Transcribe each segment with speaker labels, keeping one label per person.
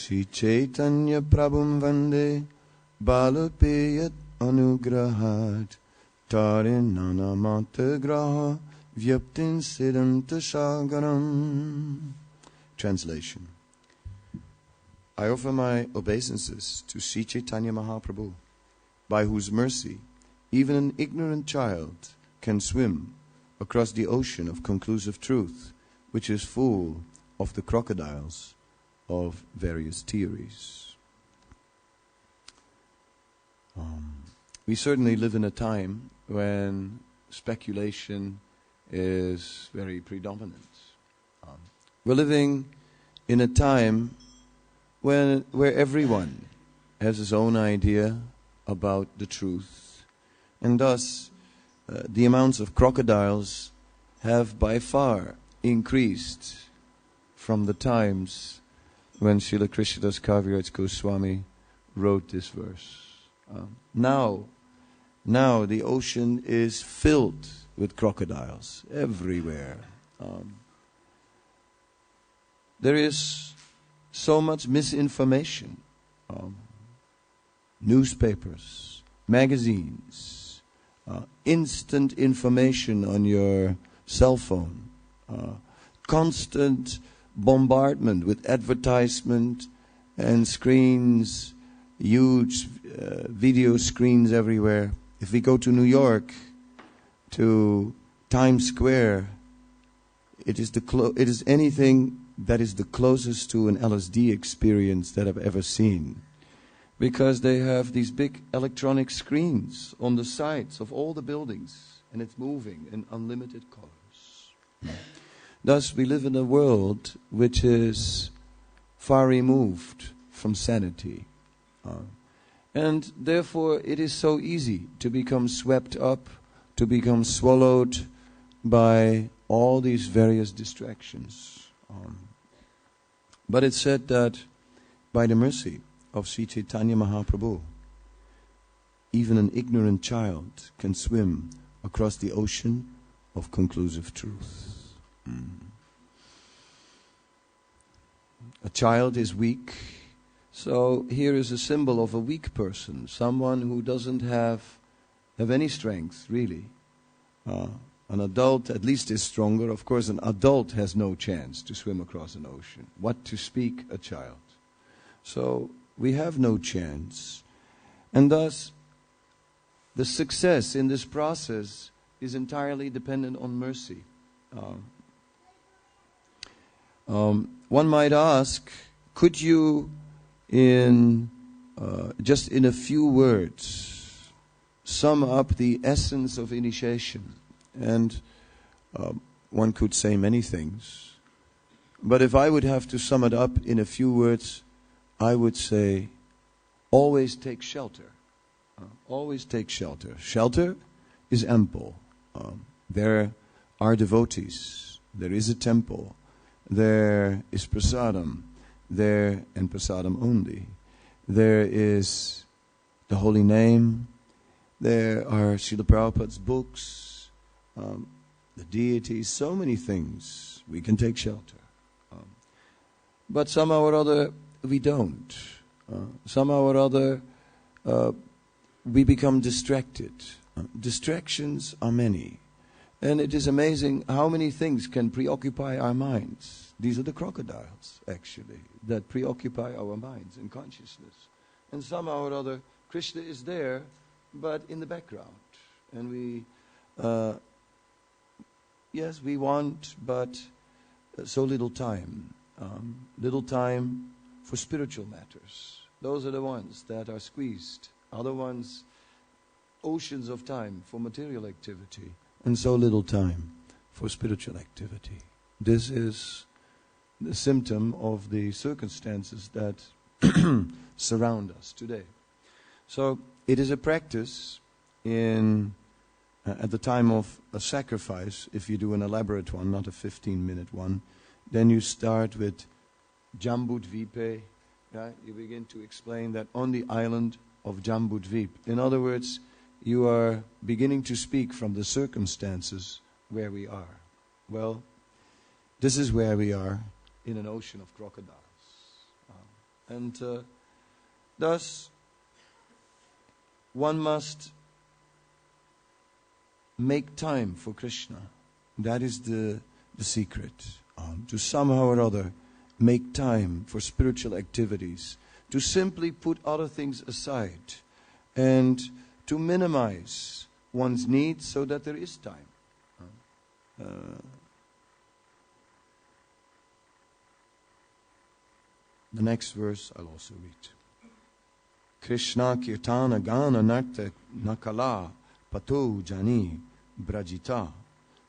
Speaker 1: Sri Chaitanya Prabhum Vande Balapeyat Anugrahat Tarin Nanamata Graha Vyaptin Siddhanta Sagaram. Translation. I offer my obeisances to Sri Chaitanya Mahaprabhu, by whose mercy even an ignorant child can swim across the ocean of conclusive truth, which is full of the crocodiles of various theories. We certainly live in a time when speculation is very predominant. We're living in a time where everyone has his own idea about the truth, and thus the amounts of crocodiles have by far increased from the times when Srila Krishnadas Kaviraj Goswami wrote this verse. Now the ocean is filled with crocodiles everywhere. There is so much misinformation. Newspapers, magazines, instant information on your cell phone, constant bombardment with advertisement and screens, huge video screens everywhere. If we go to New York, to Times Square, it is anything that is the closest to an LSD experience that I've ever seen, because they have these big electronic screens on the sides of all the buildings, and it's moving in unlimited colors. Thus, we live in a world which is far removed from sanity. And therefore, it is so easy to become swept up, to become swallowed by all these various distractions. But it's said that by the mercy of Sri Chaitanya Mahaprabhu, even an ignorant child can swim across the ocean of conclusive truth. A child is weak, so here is a symbol of a weak person, someone who doesn't have any strength, really. An adult at least is stronger. Of course, an adult has no chance to swim across an ocean. What to speak a child? So we have no chance. And thus, the success in this process is entirely dependent on mercy. One might ask, could you, just in a few words, sum up the essence of initiation? And one could say many things. But if I would have to sum it up in a few words, I would say, always take shelter. Always take shelter. Shelter is ample. There are devotees. There is a temple. There is prasadam. There, and prasadam only. There is the holy name. There are Srila Prabhupada's books. The deities, so many things. We can take shelter. But somehow or other, we don't. Somehow or other, we become distracted. Distractions are many. And it is amazing how many things can preoccupy our minds. These are the crocodiles, actually, that preoccupy our minds and consciousness. And somehow or other, Krishna is there, but in the background. And we, yes, we want, but so little time. Little time for spiritual matters. Those are the ones that are squeezed. Other ones, oceans of time for material activity. And so little time for spiritual activity. This is the symptom of the circumstances that surround us today. So it is a practice at the time of a sacrifice, if you do an elaborate one, not a 15-minute one, then you start with Jambudvipe. Yeah? You begin to explain that on the island of Jambudvip. In other words, you are beginning to speak from the circumstances where we are. Well, this is where we are in an ocean of crocodiles. And thus, one must make time for Krishna. That is the secret. To somehow or other make time for spiritual activities. To simply put other things aside. And to minimize one's needs so that there is time. The next verse I'll also read. Krishna kirtana gana narta nakala pato jani brajita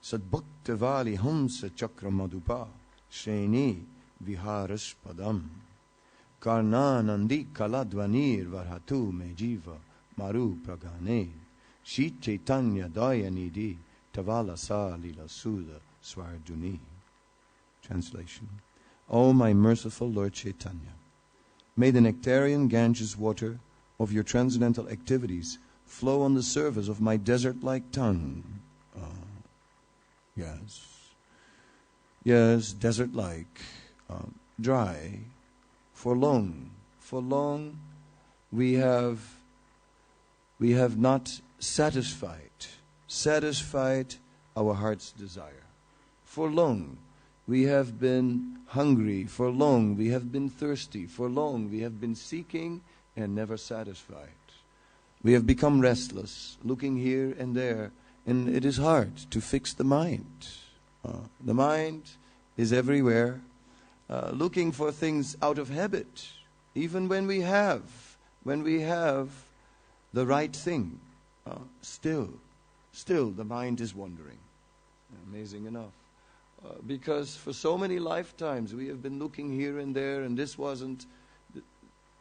Speaker 1: sadbhaktavali hamsa chakra madupa shreni viharaspadam karna nandi kaladvanir varhatu mejiva maru pragane shi chaitanya dayanidi tavala sa lila suda swarduni. Translation. O my merciful Lord Chaitanya, may the nectarian Ganges water of your transcendental activities flow on the surface of my desert-like tongue. Yes, desert-like, dry, for long. For long we have not satisfied our heart's desire. For long we have been hungry. For long we have been thirsty. For long we have been seeking and never satisfied. We have become restless, looking here and there, and it is hard to fix the mind. The mind is everywhere, looking for things out of habit, even when we have the right thing. Still the mind is wandering. Amazing enough. Because for so many lifetimes we have been looking here and there, and this wasn't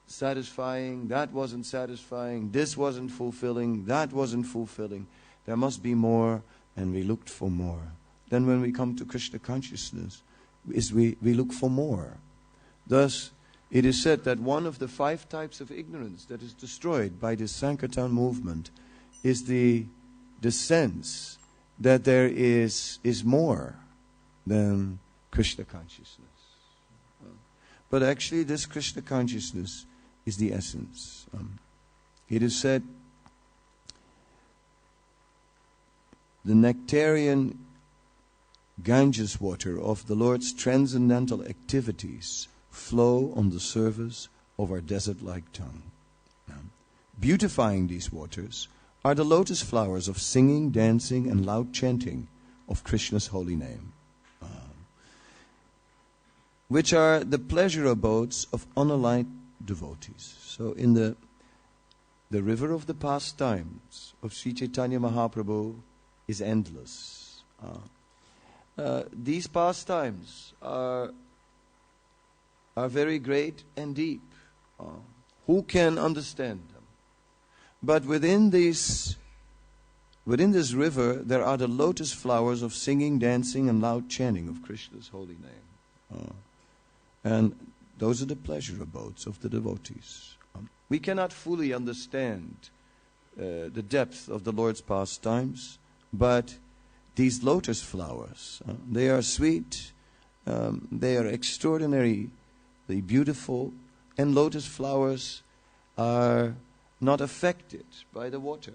Speaker 1: satisfying, that wasn't satisfying, this wasn't fulfilling, that wasn't fulfilling. There must be more, and we looked for more. Then when we come to Krishna consciousness, we look for more. Thus, it is said that one of the 5 types of ignorance that is destroyed by this Sankirtan movement is the sense that there is more than Krishna consciousness. But actually this Krishna consciousness is the essence. It is said the nectarian Ganges water of the Lord's transcendental activities flow on the surface of our desert-like tongue. Beautifying these waters are the lotus flowers of singing, dancing, and loud chanting of Krishna's holy name, which are the pleasure abodes of unallied devotees. So in the river of the pastimes of Sri Chaitanya Mahaprabhu is endless. These pastimes are very great and deep. Who can understand them? But within this river there are the lotus flowers of singing, dancing, and loud chanting of Krishna's holy name. And those are the pleasure abodes of the devotees. We cannot fully understand the depth of the Lord's pastimes, but these lotus flowers, they are sweet, they are extraordinarily beautiful, and lotus flowers are not affected by the water.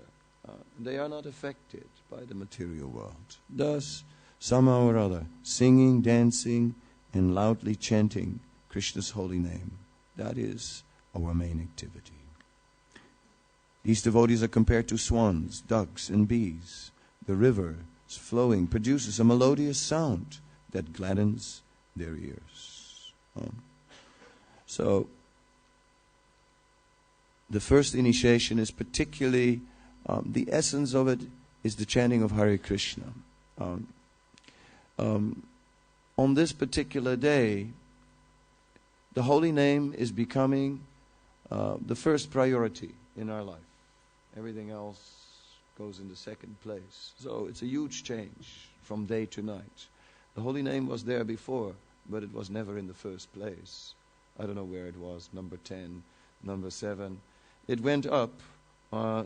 Speaker 1: They are not affected by the material world. Thus, somehow or other, singing, dancing, and loudly chanting Krishna's holy name, that is our main activity. These devotees are compared to swans, ducks, and bees. The river flowing produces a melodious sound that gladdens their ears. So, the first initiation is particularly, the essence of it is the chanting of Hare Krishna. On this particular day, the holy name is becoming the first priority in our life. Everything else goes in the second place. So it's a huge change from day to night. The holy name was there before, but it was never in the first place. I don't know where it was, number 10, number 7. It went up,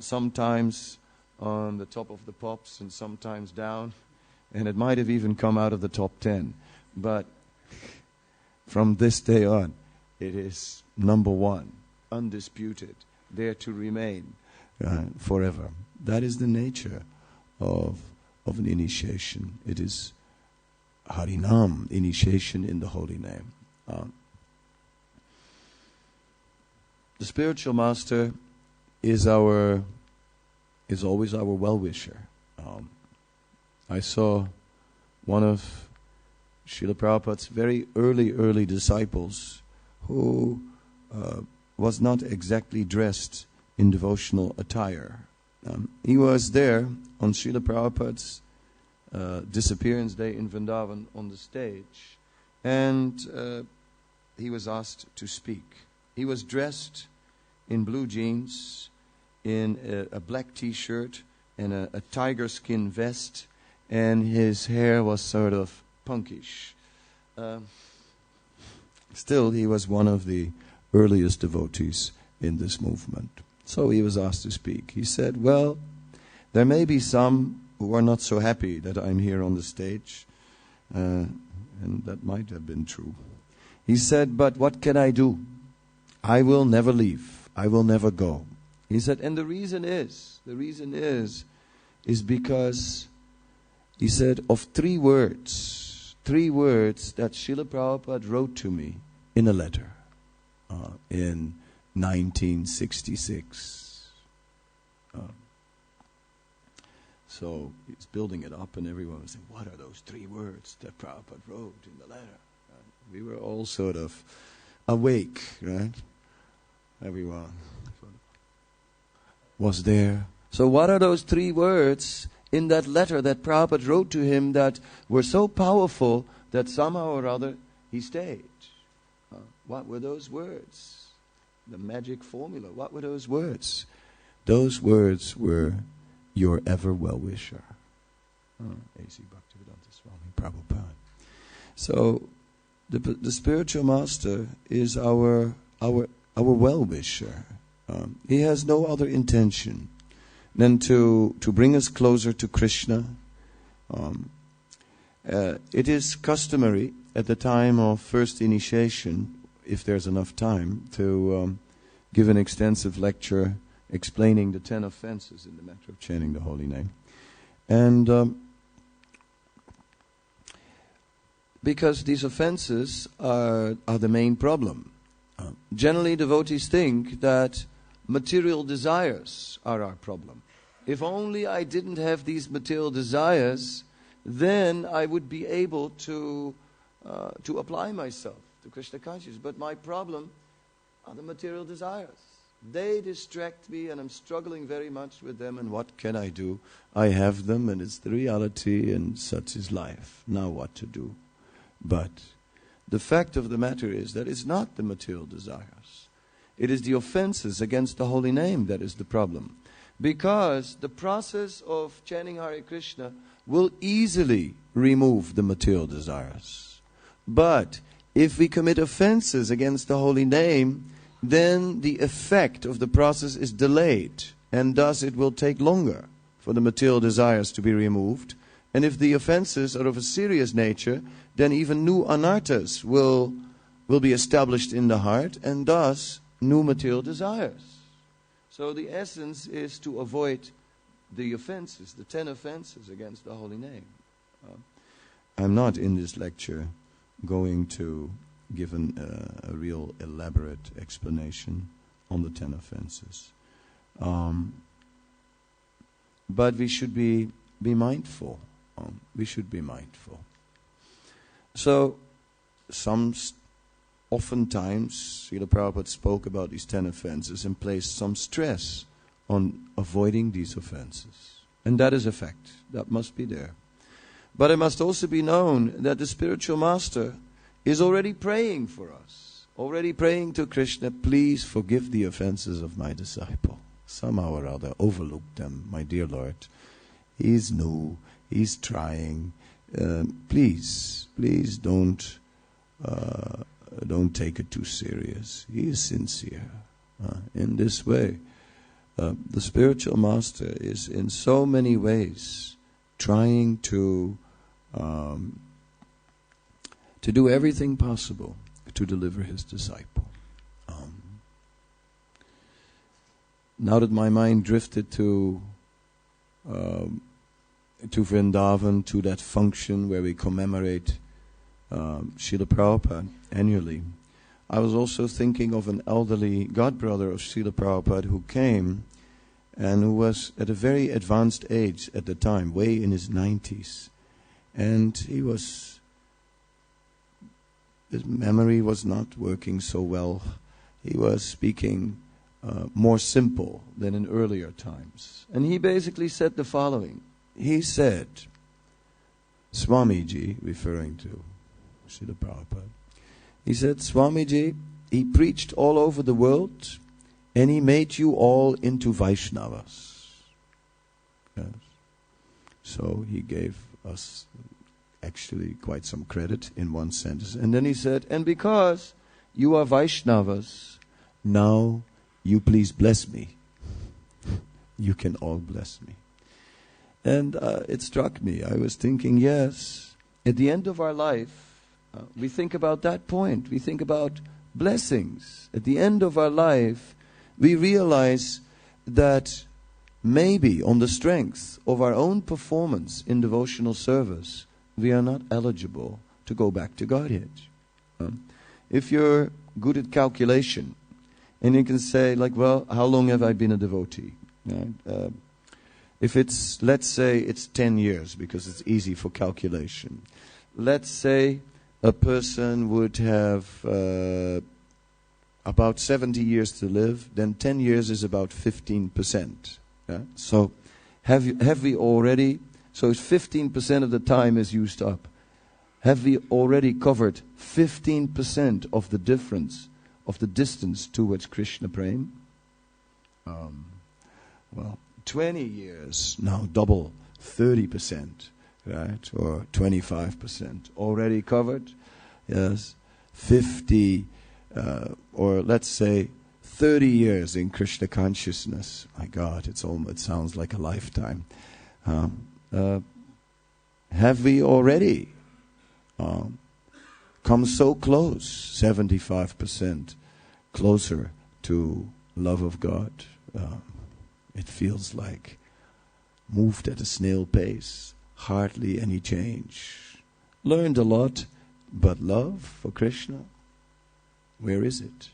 Speaker 1: sometimes on the top of the pops and sometimes down, and it might have even come out of the top 10. But from this day on, it is number one, undisputed, there to remain forever. That is the nature of an initiation. It is Harinam, initiation in the holy name. The spiritual master is always our well-wisher. I saw one of Srila Prabhupada's very early disciples who was not exactly dressed in devotional attire. He was there on Srila Prabhupada's disappearance day in Vrindavan on the stage, and he was asked to speak. He was dressed in blue jeans, in a black t-shirt, and a tiger skin vest, and his hair was sort of punkish. Still, he was one of the earliest devotees in this movement. So he was asked to speak. He said, well, there may be some who are not so happy that I'm here on the stage, and that might have been true. He said, but what can I do? I will never leave. I will never go. He said, and the reason is because, he said, of three words that Srila Prabhupada wrote to me in a letter in 1966. So he's building it up, and everyone was saying, what are those three words that Prabhupada wrote in the letter? We were all sort of awake, right? Everyone was there. So what are those three words in that letter that Prabhupada wrote to him that were so powerful that somehow or other he stayed? What were those words? The magic formula. What were those words? Those words were, your ever well-wisher. A.C. Bhaktivedanta Swami Prabhupada. So the spiritual master is our well-wisher. He has no other intention than to bring us closer to Krishna. It is customary at the time of first initiation, if there's enough time, to give an extensive lecture explaining the 10 offenses in the matter of chanting the holy name. And because these offenses are the main problem. Generally, devotees think that material desires are our problem. If only I didn't have these material desires, then I would be able to apply myself to Krishna consciousness. But my problem are the material desires. They distract me, and I'm struggling very much with them. And what can I do? I have them, and it's the reality, and such is life. Now what to do? But the fact of the matter is that it's not the material desires. It is the offenses against the holy name that is the problem. Because the process of chanting Hare Krishna will easily remove the material desires. But if we commit offenses against the holy name, then the effect of the process is delayed, and thus it will take longer for the material desires to be removed. And if the offenses are of a serious nature, then even new anarthas will be established in the heart, and thus new material desires. So the essence is to avoid the offenses, the 10 offenses against the holy name. I'm not in this lecture going to give a real elaborate explanation on the 10 offenses. But we should be mindful. We should be mindful. So, oftentimes, Srila Prabhupada spoke about these 10 offenses and placed some stress on avoiding these offenses. And that is a fact. That must be there. But it must also be known that the spiritual master is already praying for us. Already praying to Krishna, please forgive the offenses of my disciple. Somehow or other, overlook them, my dear Lord. He's new. He's trying. Please don't take it too serious. He is sincere. In this way, the spiritual master is in so many ways trying to do everything possible to deliver his disciple. Now that my mind drifted to Vrindavan, to that function where we commemorate Srila Prabhupada annually, I was also thinking of an elderly godbrother of Srila Prabhupada who came and who was at a very advanced age at the time, way in his 90s. And his memory was not working so well. He was speaking more simple than in earlier times. And he basically said the following. He said, Swamiji, referring to Srila Prabhupada, he said, Swamiji, he preached all over the world and he made you all into Vaishnavas. Yes. So he gave us actually quite some credit in one sentence. And then he said, and because you are Vaishnavas, now you please bless me. You can all bless me. And it struck me. I was thinking, yes, at the end of our life, we think about that point. We think about blessings. At the end of our life, we realize that maybe on the strength of our own performance in devotional service, we are not eligible to go back to Godhead. If you're good at calculation, and you can say, like, well, how long have I been a devotee? Right? If it's, let's say it's 10 years, because it's easy for calculation. Let's say a person would have about 70 years to live, then 10 years is about 15%. Yeah? So have we already, so if 15% of the time is used up, have we already covered 15% of the difference, of the distance towards Krishna Prem? Well, 20 years, now double, 30%, right? Or 25% already covered. Yes, 50, or let's say 30 years in Krishna consciousness. My God, it sounds like a lifetime. Have we already come so close, 75% closer to love of God? It feels like moved at a snail pace, hardly any change. Learned a lot, but love for Krishna, where is it?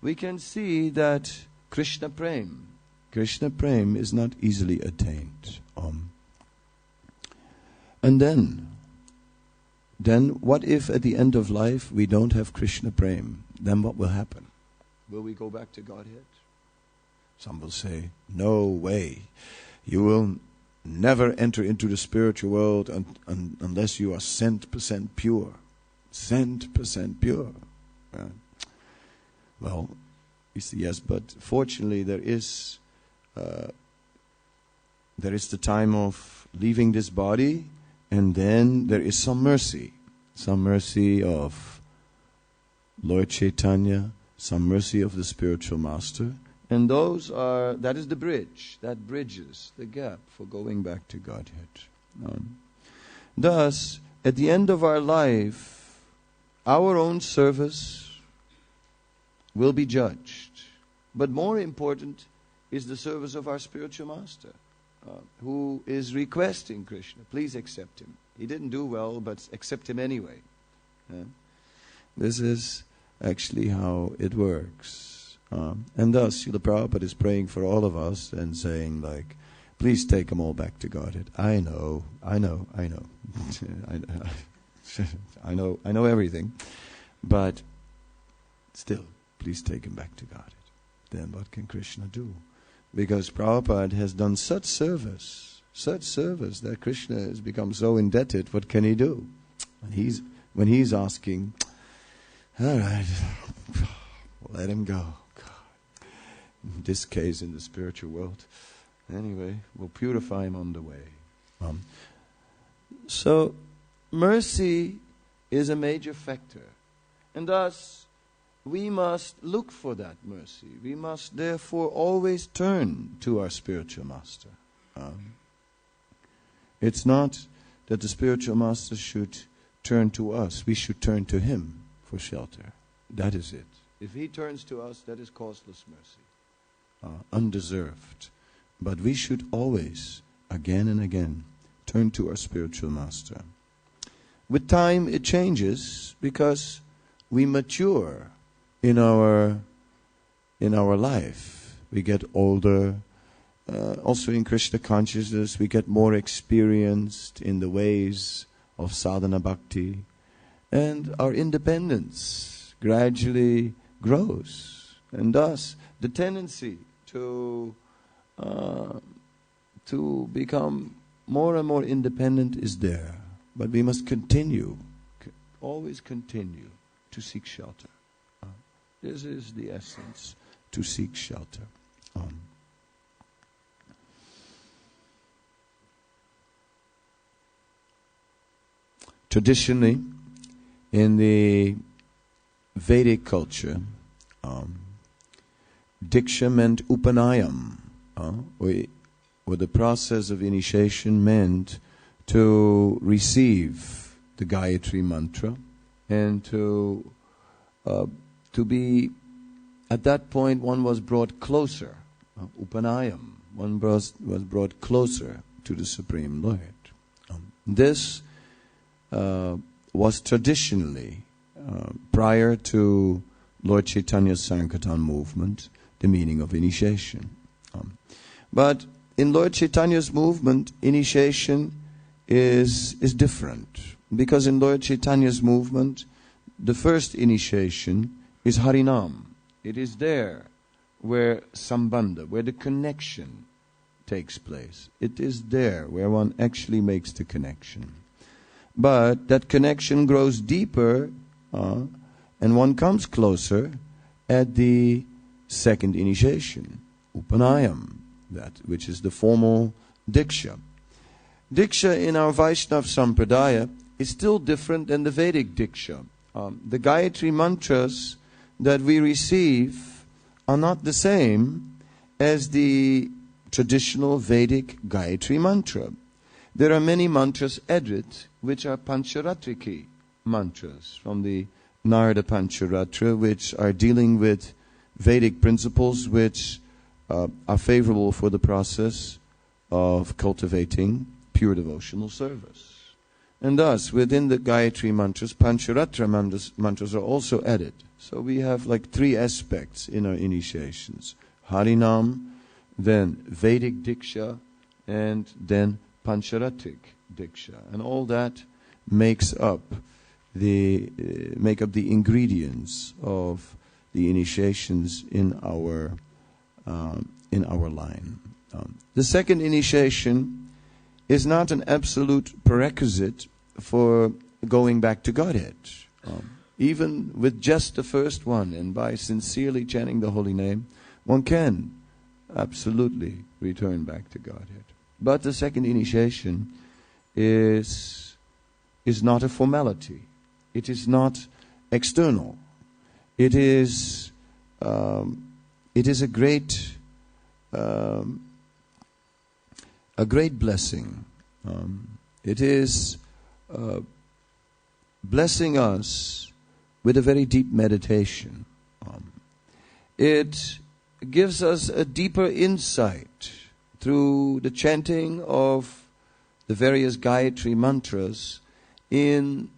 Speaker 1: We can see that Krishna Prem is not easily attained. And then what if at the end of life we don't have Krishna Prem? Then what will happen? Will we go back to Godhead? Some will say, no way. You will never enter into the spiritual world unless you are 100% pure. 100% pure. Well, yes, but fortunately there is the time of leaving this body, and then there is some mercy of Lord Chaitanya, some mercy of the spiritual master. And that is the bridge, that bridges the gap for going back to Godhead. Thus, at the end of our life, our own service will be judged. But more important is the service of our spiritual master, who is requesting Krishna, please accept him. He didn't do well, but accept him anyway. This is actually how it works. And thus, Srila Prabhupada is praying for all of us and saying, like, please take them all back to Godhead. I know. I know everything. But still, please take him back to Godhead. Then what can Krishna do? Because Prabhupada has done such service that Krishna has become so indebted, what can he do? When he's asking, all right, let him go. In this case, in the spiritual world. Anyway, we'll purify him on the way. So, mercy is a major factor. And thus, we must look for that mercy. We must therefore always turn to our spiritual master. It's not that the spiritual master should turn to us. We should turn to him. for shelter. That is it. If he turns to us, that is causeless mercy, undeserved. But we should always, again and again, turn to our spiritual master. With time it changes because we mature in our life. We get older. Also in Krishna consciousness, we get more experienced in the ways of sadhana bhakti. And our independence gradually grows. And thus, the tendency to become more and more independent is there. But we must continue, always continue to seek shelter. This is the essence, to seek shelter. Traditionally, in the Vedic culture, Diksha meant Upanayam, or the process of initiation meant to receive the Gayatri mantra and to be, at that point one was brought closer, Upanayam, one was brought closer to the Supreme Lord. This was traditionally, prior to Lord Chaitanya's Sankirtan movement, the meaning of initiation. But in Lord Chaitanya's movement, initiation is different. Because in Lord Chaitanya's movement, the first initiation is Harinam. It is there where Sambandha, where the connection takes place. It is there where one actually makes the connection. But that connection grows deeper and one comes closer at the second initiation, Upanayam, that which is the formal Diksha. Diksha in our Vaishnava Sampradaya is still different than the Vedic Diksha. The Gayatri mantras that we receive are not the same as the traditional Vedic Gayatri mantra. There are many mantras added which are Pancharatriki mantras from the Narada Pancharatra, which are dealing with Vedic principles which are favorable for the process of cultivating pure devotional service. And thus, within the Gayatri mantras, Pancharatra mantras are also added. So we have like three aspects in our initiations. Harinam, then Vedic Diksha, and then Pancharatric Diksha. And all that makes up the ingredients of the initiations in our line. The second initiation is not an absolute prerequisite for going back to Godhead. Even with just the first one, and by sincerely chanting the holy name, one can absolutely return back to Godhead. But the second initiation is not a formality. It is not external. It is a great blessing. It is blessing us with a very deep meditation. It gives us a deeper insight through the chanting of the various Gayatri mantras in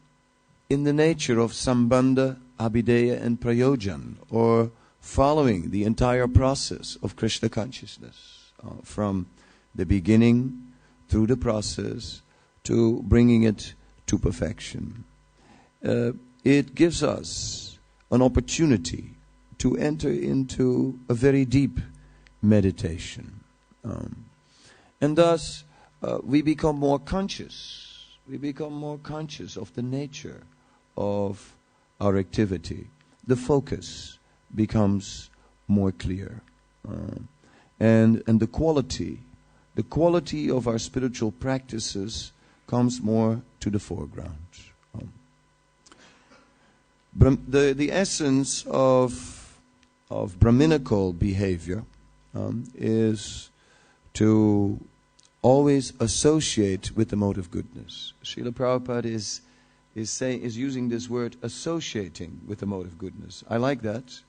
Speaker 1: the nature of Sambandha, Abhideya and Prayojan, or following the entire process of Krishna consciousness, from the beginning through the process to bringing it to perfection. It gives us an opportunity to enter into a very deep meditation. And thus, we become more conscious. We become more conscious of the nature of our activity. The focus becomes more clear. And the quality of our spiritual practices comes more to the foreground. The essence of Brahminical behavior is to always associate with the mode of goodness. Srila Prabhupada is using this word associating with the mode of goodness. I like that.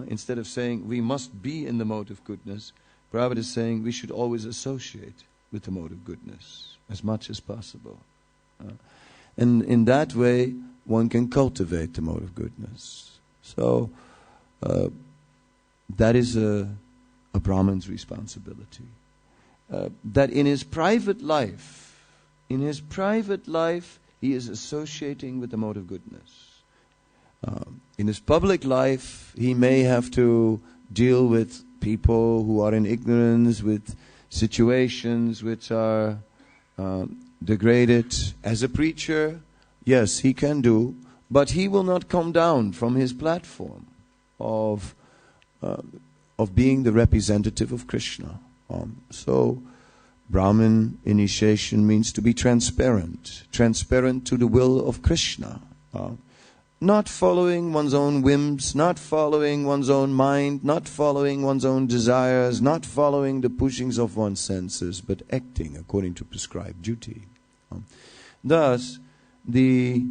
Speaker 1: Instead of saying we must be in the mode of goodness, Prabhupada is saying we should always associate with the mode of goodness as much as possible. And in that way, one can cultivate the mode of goodness. So, that is a Brahman's responsibility. That in his private life, he is associating with the mode of goodness. In his public life, he may have to deal with people who are in ignorance, with situations which are degraded. As a preacher, yes, he can do, but he will not come down from his platform of being the representative of Krishna. So, Brahmin initiation means to be transparent to the will of Krishna. Not following one's own whims, not following one's own mind, not following one's own desires, not following the pushings of one's senses, but acting according to prescribed duty. Thus, the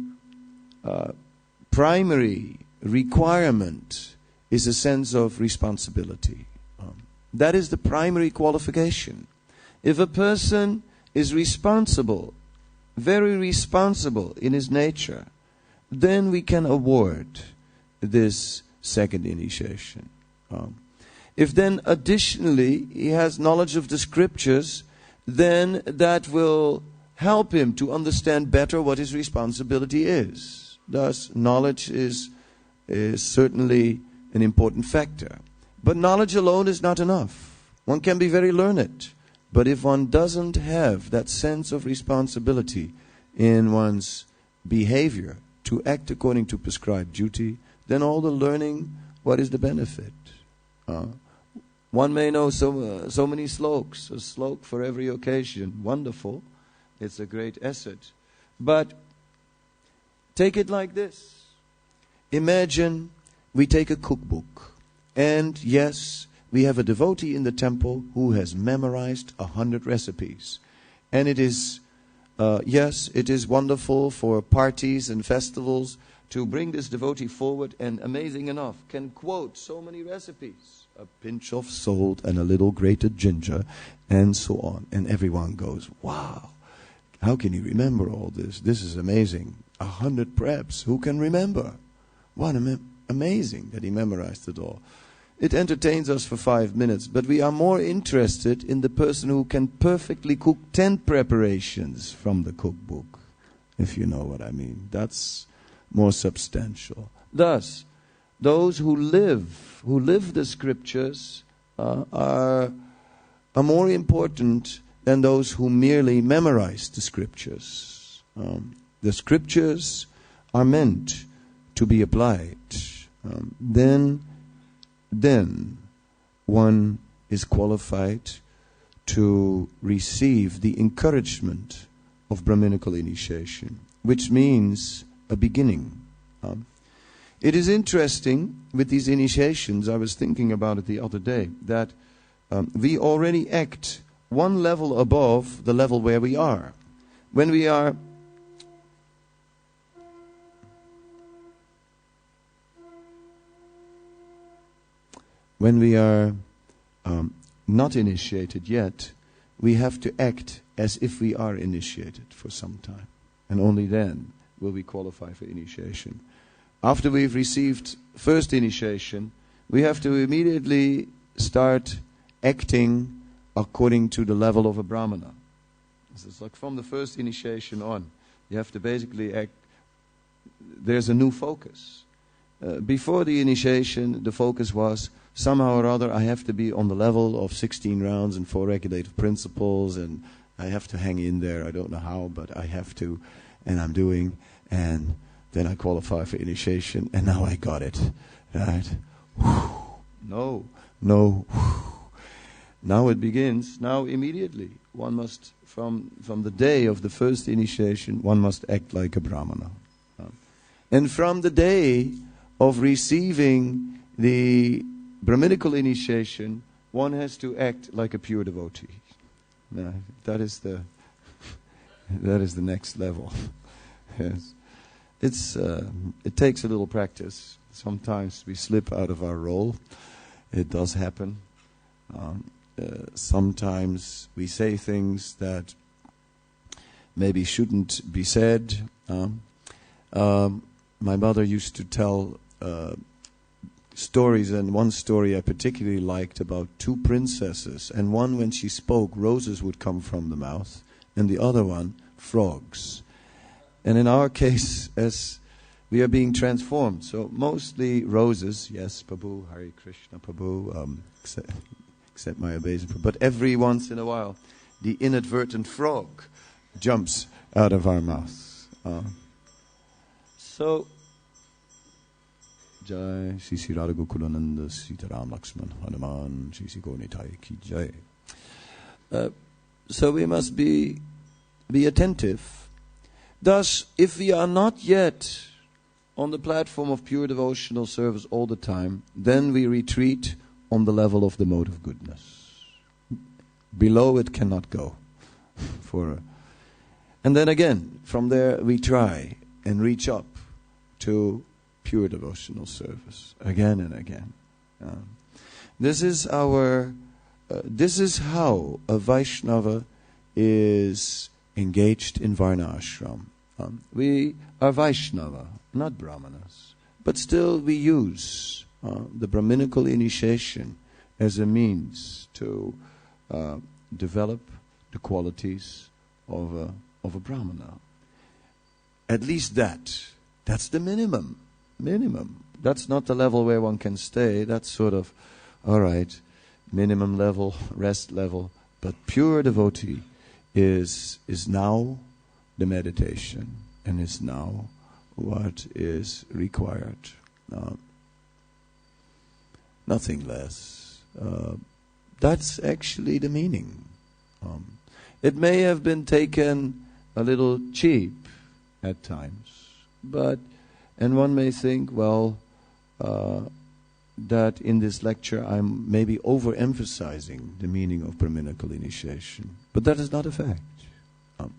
Speaker 1: primary requirement is a sense of responsibility. That is the primary qualification. If a person is responsible, very responsible in his nature, then we can award this second initiation. If then additionally he has knowledge of the scriptures, then that will help him to understand better what his responsibility is. Thus, knowledge is certainly an important factor. But knowledge alone is not enough. One can be very learned, but if one doesn't have that sense of responsibility in one's behavior to act according to prescribed duty, then all the learning, what is the benefit? One may know so many slokas, a slok for every occasion. Wonderful. It's a great asset. But take it like this. Imagine we take a cookbook. And yes, we have a devotee in the temple who has memorized 100 recipes. And it is, yes, it is wonderful for parties and festivals to bring this devotee forward, and amazing enough, can quote so many recipes. A pinch of salt and a little grated ginger, and so on. And everyone goes, wow, how can you remember all this? This is amazing. 100 preps, who can remember? What amazing that he memorized it all. It entertains us for 5 minutes, but we are more interested in the person who can perfectly cook 10 preparations from the cookbook, if you know what I mean. That's more substantial. Thus, those who live the scriptures are more important than those who merely memorize the scriptures. The scriptures are meant to be applied. Then one is qualified to receive the encouragement of Brahminical initiation, which means a beginning. It is interesting with these initiations, I was thinking about it the other day, that we already act one level above the level where we are. When we are not initiated yet, we have to act as if we are initiated for some time. And only then will we qualify for initiation. After we've received first initiation, we have to immediately start acting according to the level of a Brahmana. It's like from the first initiation on, you have to basically act. There's a new focus. Before the initiation, the focus was somehow or other I have to be on the level of 16 rounds and 4 regulative principles, and I have to hang in there. I don't know how, but I have to, and I'm doing, and then I qualify for initiation, and now I got it. Right? No. Now it begins. Now immediately, one must, from the day of the first initiation, one must act like a Brahmana. And from the day of receiving the Brahminical initiation, one has to act like a pure devotee. That is the next level. Yes. it takes a little practice. Sometimes we slip out of our role. It does happen. Sometimes we say things that maybe shouldn't be said. My mother used to tell stories, and one story I particularly liked about two princesses. And one, when she spoke, roses would come from the mouth, and the other one, frogs. And in our case, as we are being transformed, so mostly roses, yes, Prabhu, Hare Krishna, Prabhu, accept my obeisance, but every once in a while, the inadvertent frog jumps out of our mouth. So, Jai Sri Sri Radha Gokulananda Sitaram Lakshman Hanuman Sri Sri Gaurnitai Ki Jai. So we must be attentive. Thus, if we are not yet on the platform of pure devotional service all the time, then we retreat on the level of the mode of goodness. Below it cannot go. And then again, from there we try and reach up to pure devotional service again and again. This is how a Vaishnava is engaged in Varna ashram. We are Vaishnava, not Brahmanas, but still we use the Brahminical initiation as a means to develop the qualities of a Brahmana. At least that's the minimum. That's not the level where one can stay. That's sort of, all right, minimum level, rest level. But pure devotee is now the meditation, and is now what is required. Nothing less. That's actually the meaning. It may have been taken a little cheap at times, and one may think, well, that in this lecture I'm maybe overemphasizing the meaning of Brahminical initiation. But that is not a fact.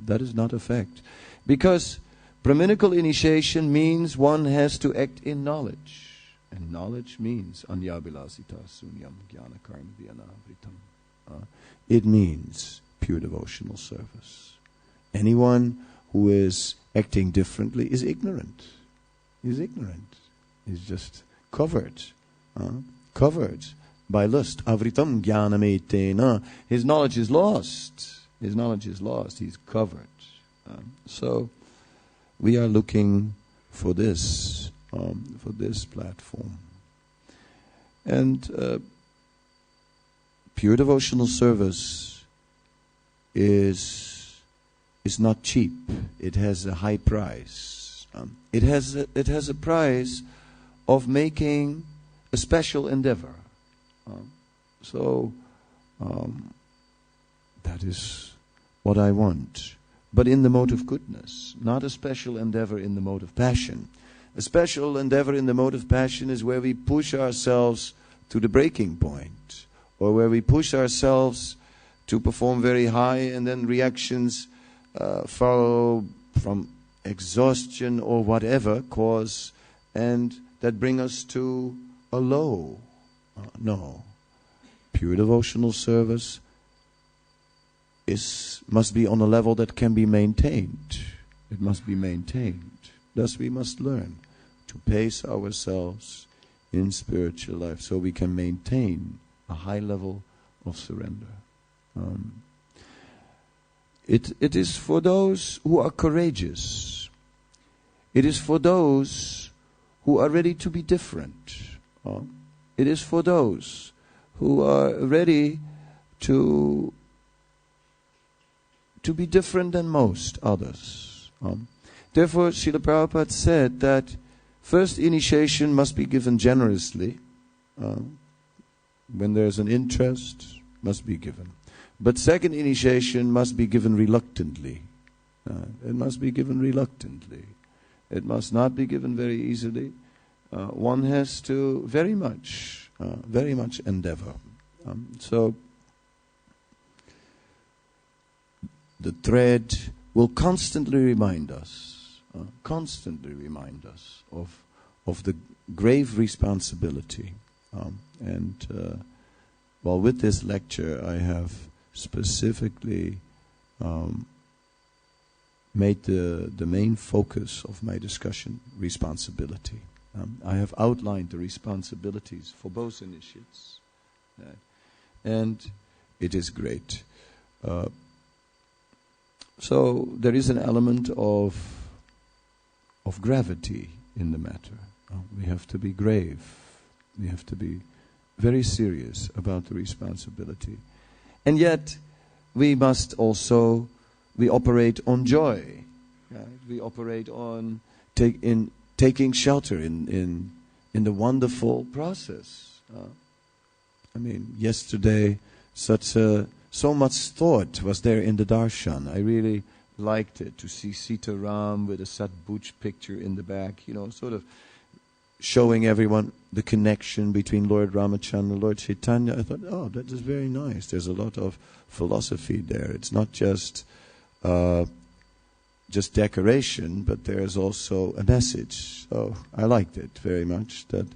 Speaker 1: That is not a fact. Because Brahminical initiation means one has to act in knowledge. And knowledge means Anyabhilasita Sunyam Jnana Karma Dhyana Vritam. It means pure devotional service. Anyone who is acting differently is ignorant. Is just covered by lust. Avritam jnanametena. His knowledge is lost. He's covered. So we are looking for this platform. And pure devotional service is not cheap. It has a high price. It has a price of making a special endeavor. That is what I want. But in the mode of goodness, not a special endeavor in the mode of passion. A special endeavor in the mode of passion is where we push ourselves to the breaking point, or where we push ourselves to perform very high, and then reactions follow from exhaustion or whatever cause, and that bring us to a low. No. Pure devotional service must be on a level that can be maintained. It must be maintained. Thus we must learn to pace ourselves in spiritual life so we can maintain a high level of surrender. It is for those who are courageous. It is for those who are ready to be different. It is for those who are ready to be different than most others. Therefore, Srila Prabhupada said that first initiation must be given generously. When there's an interest, must be given. But second initiation must be given reluctantly. It must be given reluctantly. It must not be given very easily. One has to very much endeavor. So the thread will constantly remind us constantly remind us of the grave responsibility. Well, with this lecture, I have specifically made the main focus of my discussion responsibility. I have outlined the responsibilities for both initiates, and it is great. So there is an element of gravity in the matter. We have to be grave. We have to be very serious about the responsibility. And yet, we operate on joy. Right? We operate on taking shelter in the wonderful process. Yesterday, so much thought was there in the darshan. I really liked it, to see Sita Ram with a Satbuj picture in the back, sort of showing everyone the connection between Lord Ramachandra and Lord Chaitanya. I thought, that is very nice. There's a lot of philosophy there. It's not just decoration, but there's also a message. So I liked it very much, that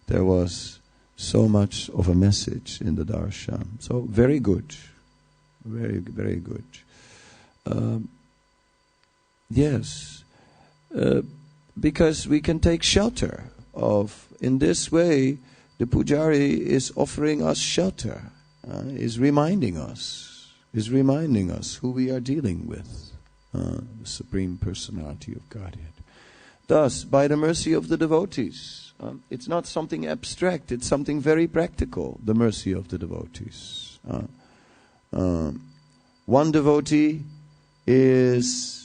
Speaker 1: there was so much of a message in the darshan. So very good. Very, very good. Yes. Because we can take shelter in this way, the pujari is offering us shelter, is reminding us who we are dealing with, the Supreme Personality of Godhead. Thus, by the mercy of the devotees, it's not something abstract, it's something very practical, the mercy of the devotees. One devotee is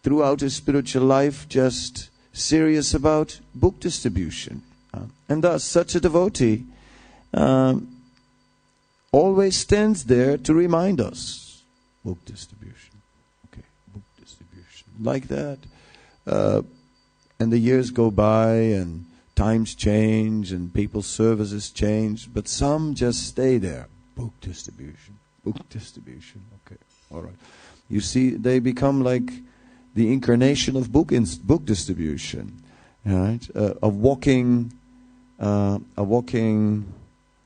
Speaker 1: throughout his spiritual life just serious about book distribution. And thus, such a devotee always stands there to remind us. Book distribution. Okay, book distribution. Like that. And the years go by and times change and people's services change, but some just stay there. Book distribution. Book distribution. Okay, all right. You see, they become like the incarnation of book distribution, right? A walking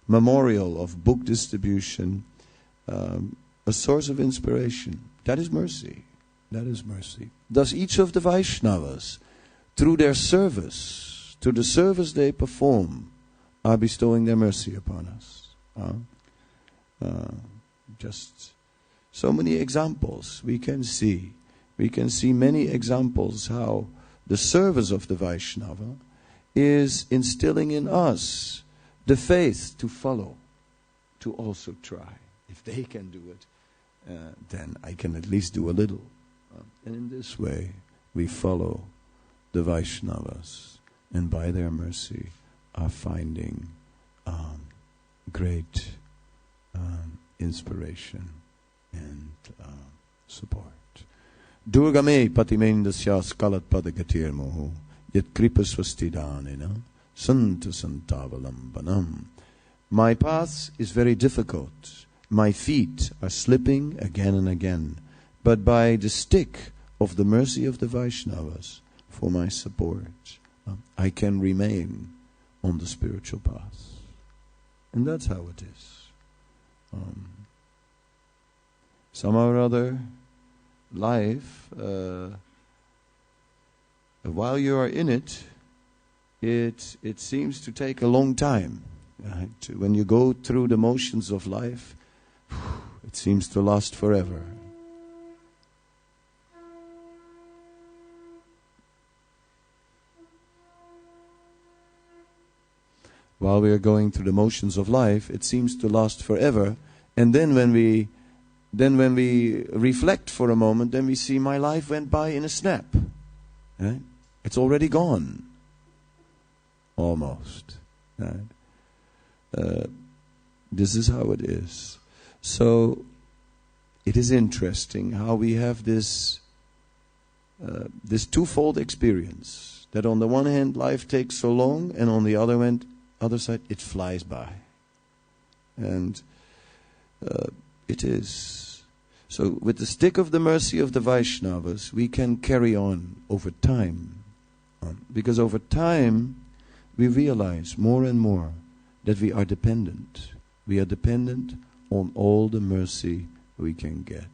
Speaker 1: memorial of book distribution, a source of inspiration. That is mercy. That is mercy. Thus, each of the Vaishnavas, through their service, through the service they perform, are bestowing their mercy upon us. Just so many examples we can see. We can see many examples how the service of the Vaishnava is instilling in us the faith to follow, to also try. If they can do it, then I can at least do a little. And in this way, we follow the Vaishnavas, and by their mercy are finding great inspiration and support. Durgame patimendasya skalat padagatir moho yat kripa swastidanena santa santavalambanam. My path is very difficult. My feet are slipping again and again. But by the stick of the mercy of the Vaishnavas for my support, I can remain on the spiritual path. And that's how it is. Somehow or other, life, while you are in it, it seems to take a long time. Right? When you go through the motions of life, it seems to last forever. While we are going through the motions of life, it seems to last forever. And then when we reflect for a moment, then we see my life went by in a snap. Right? It's already gone. Almost. Right? This is how it is. So it is interesting how we have this twofold experience. That on the one hand, life takes so long, and on the other side, it flies by. And it is. So with the stick of the mercy of the Vaishnavas, we can carry on over time. Because over time, we realize more and more that we are dependent. We are dependent on all the mercy we can get.